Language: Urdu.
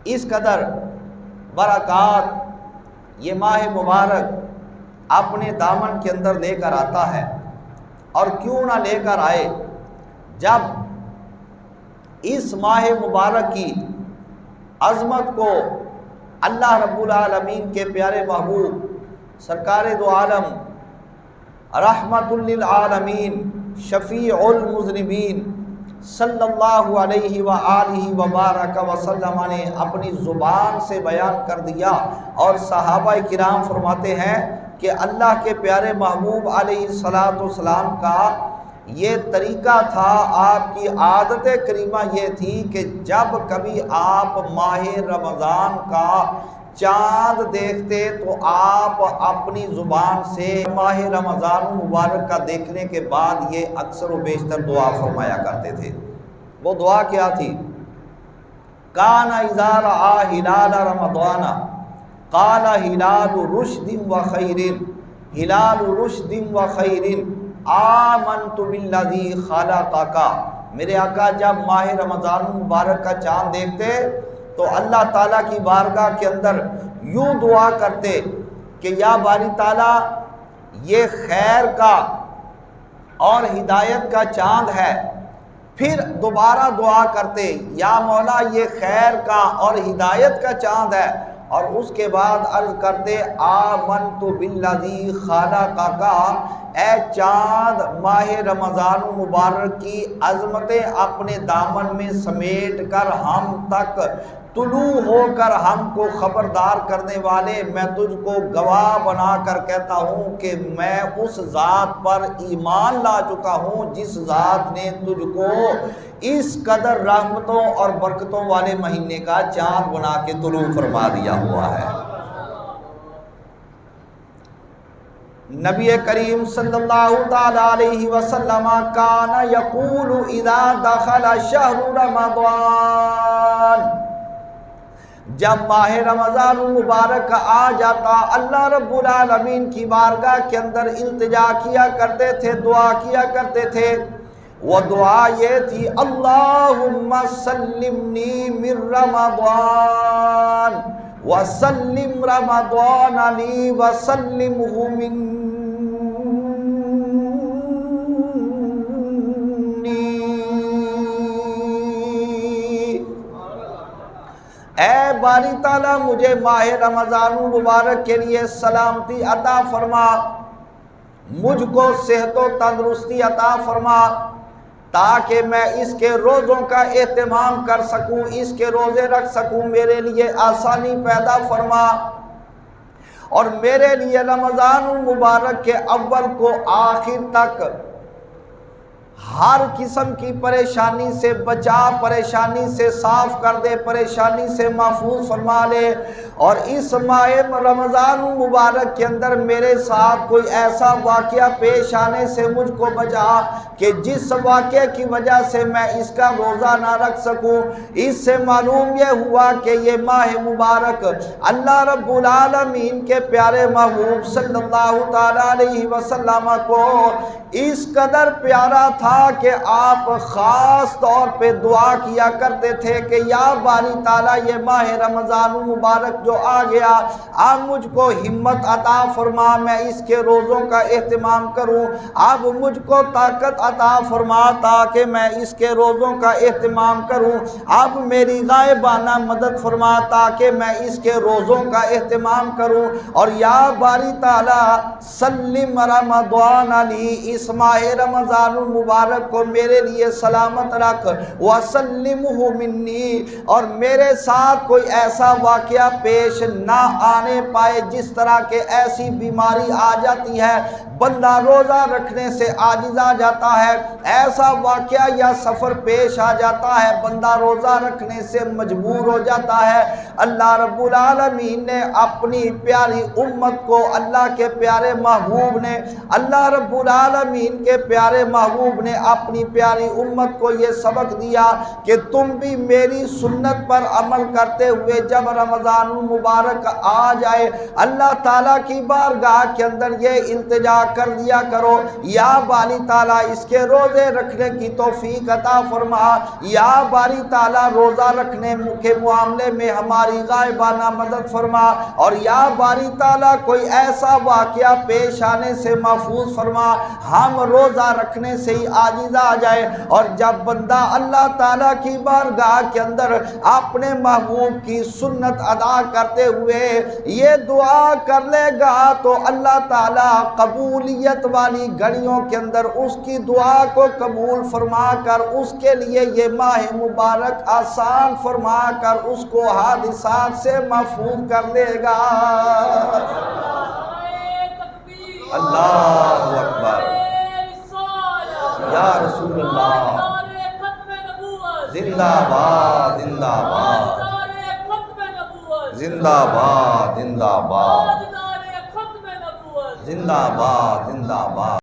اس قدر برکات یہ ماہ مبارک اپنے دامن کے اندر لے کر آتا ہے، اور کیوں نہ لے کر آئے جب اس ماہ مبارک کی عظمت کو اللہ رب العالمین کے پیارے محبوب سرکار دو عالم رحمت للعالمین شفیع المذنبین صلی اللہ علیہ وآلہ وبارک وسلم نے اپنی زبان سے بیان کر دیا، اور صحابہ کرام فرماتے ہیں کہ اللہ کے پیارے محبوب علیہ السلام کا یہ طریقہ تھا، آپ کی عادت کریمہ یہ تھی کہ جب کبھی آپ ماہ رمضان کا چاند دیکھتے تو آپ اپنی زبان سے ماہ رمضان مبارک کا دیکھنے کے بعد یہ اکثر و بیشتر دعا فرمایا کرتے تھے۔ وہ دعا کیا تھی؟ کان اذا رأى ہلال رمضان قال ہلال رشد و خیر، ہلال رشد و خیر آمنت بالذی خلقک۔ میرے آقا جب ماہ رمضان مبارک کا چاند دیکھتے تو اللہ تعالیٰ کی بارگاہ کے اندر یوں دعا کرتے کہ یا باری تعالیٰ یہ خیر کا اور ہدایت کا چاند ہے، پھر دوبارہ دعا کرتے یا مولا یہ خیر کا اور ہدایت کا چاند ہے، اور اس کے بعد عرض کرتے آمنت بالذی خلقک، اے چاند ماہ رمضان مبارک کی عظمتیں اپنے دامن میں سمیٹ کر ہم تک طلوع ہو کر ہم کو خبردار کرنے والے، میں تجھ کو گواہ بنا کر کہتا ہوں کہ میں اس ذات پر ایمان لا چکا ہوں جس ذات نے تجھ کو اس قدر رحمتوں اور برکتوں والے مہینے کا چاند بنا کے طلوع فرما دیا ہوا ہے۔ نبی کریم صلی اللہ تعالی علیہ وسلم کان یقول اذا دخل شہر رمضان، جب ماہ رمضان مبارک آ جاتا اللہ رب العالمین کی بارگاہ کے اندر التجا کیا کرتے تھے، دعا کیا کرتے تھے۔ وہ دعا یہ تھی اللہم سلمنی من رمضان وسلم رمضان لی وسلمہ منی، اے باری تعالیٰ مجھے ماہ رمضان مبارک کے لیے سلامتی عطا فرما، مجھ کو صحت و تندرستی عطا فرما تاکہ میں اس کے روزوں کا اہتمام کر سکوں، اس کے روزے رکھ سکوں، میرے لیے آسانی پیدا فرما، اور میرے لیے رمضان المبارک کے اول کو آخر تک ہر قسم کی پریشانی سے بچا، پریشانی سے صاف کر دے، پریشانی سے محفوظ فرما لے، اور اس ماہ رمضان مبارک کے اندر میرے ساتھ کوئی ایسا واقعہ پیش آنے سے مجھ کو بچا کہ جس واقعے کی وجہ سے میں اس کا روزہ نہ رکھ سکوں۔ اس سے معلوم یہ ہوا کہ یہ ماہ مبارک اللہ رب العالمین کے پیارے محبوب صلی اللہ تعالی علیہ وسلم کو اس قدر پیارا تھا کہ آپ خاص طور پہ دعا کیا کرتے تھے کہ یا باری تعالیٰ یہ ماہ رمضان مبارک جو آ گیا، آپ مجھ کو ہمت عطا فرما، میں اس کے روزوں کا اہتمام کروں، آپ مجھ کو طاقت عطا فرما تاکہ میں اس کے روزوں کا اہتمام کروں، آپ میری غائبانہ مدد فرما تاکہ میں اس کے روزوں کا اہتمام کروں، اور یا باری تعالیٰ سلم رمضان علی، اس ماہ رمضان المبارک کو میرے لیے سلامت رکھ، وسلمہ منی، اور میرے ساتھ کوئی ایسا واقعہ پیش نہ آنے پائے جس طرح کہ ایسی بیماری آ جاتی ہے بندہ روزہ رکھنے سے عاجز آ جاتا ہے، ایسا واقعہ یا سفر پیش آ جاتا ہے بندہ روزہ رکھنے سے مجبور ہو جاتا ہے۔ اللہ رب العالمین نے اپنی پیاری امت کو، اللہ کے پیارے محبوب نے، اللہ رب العالمین کے پیارے محبوب نے اپنی پیاری امت کو یہ سبق دیا کہ تم بھی میری سنت پر عمل کرتے ہوئے جب رمضان المبارک آ جائے اللہ تعالیٰ کی بارگاہ کے اندر یہ التجا کر دیا کرو، یا باری تعالیٰ اس کے روزے رکھنے کی توفیق عطا فرما، یا باری تعالیٰ روزہ رکھنے کے معاملے میں ہماری غائبانہ مدد فرما، اور یا باری تعالیٰ کوئی ایسا واقعہ پیش آنے سے محفوظ فرما ہم روزہ رکھنے سے ہی عاجز آ جائے۔ اور جب بندہ اللہ تعالیٰ کی بارگاہ کے اندر اپنے محبوب کی سنت ادا کرتے ہوئے یہ دعا کر لے گا تو اللہ تعالیٰ قبولیت والی گھڑیوں کے اندر اس کی دعا کو قبول فرما کر اس کے لیے یہ ماہ مبارک آسان فرما کر اس کو حادثات سے محفوظ کر لے گا۔ اللہ اکبر، یا رسول اللہ، زندہ باد زندہ باد زندہ باد زندہ باد زندہ باد زندہ باد۔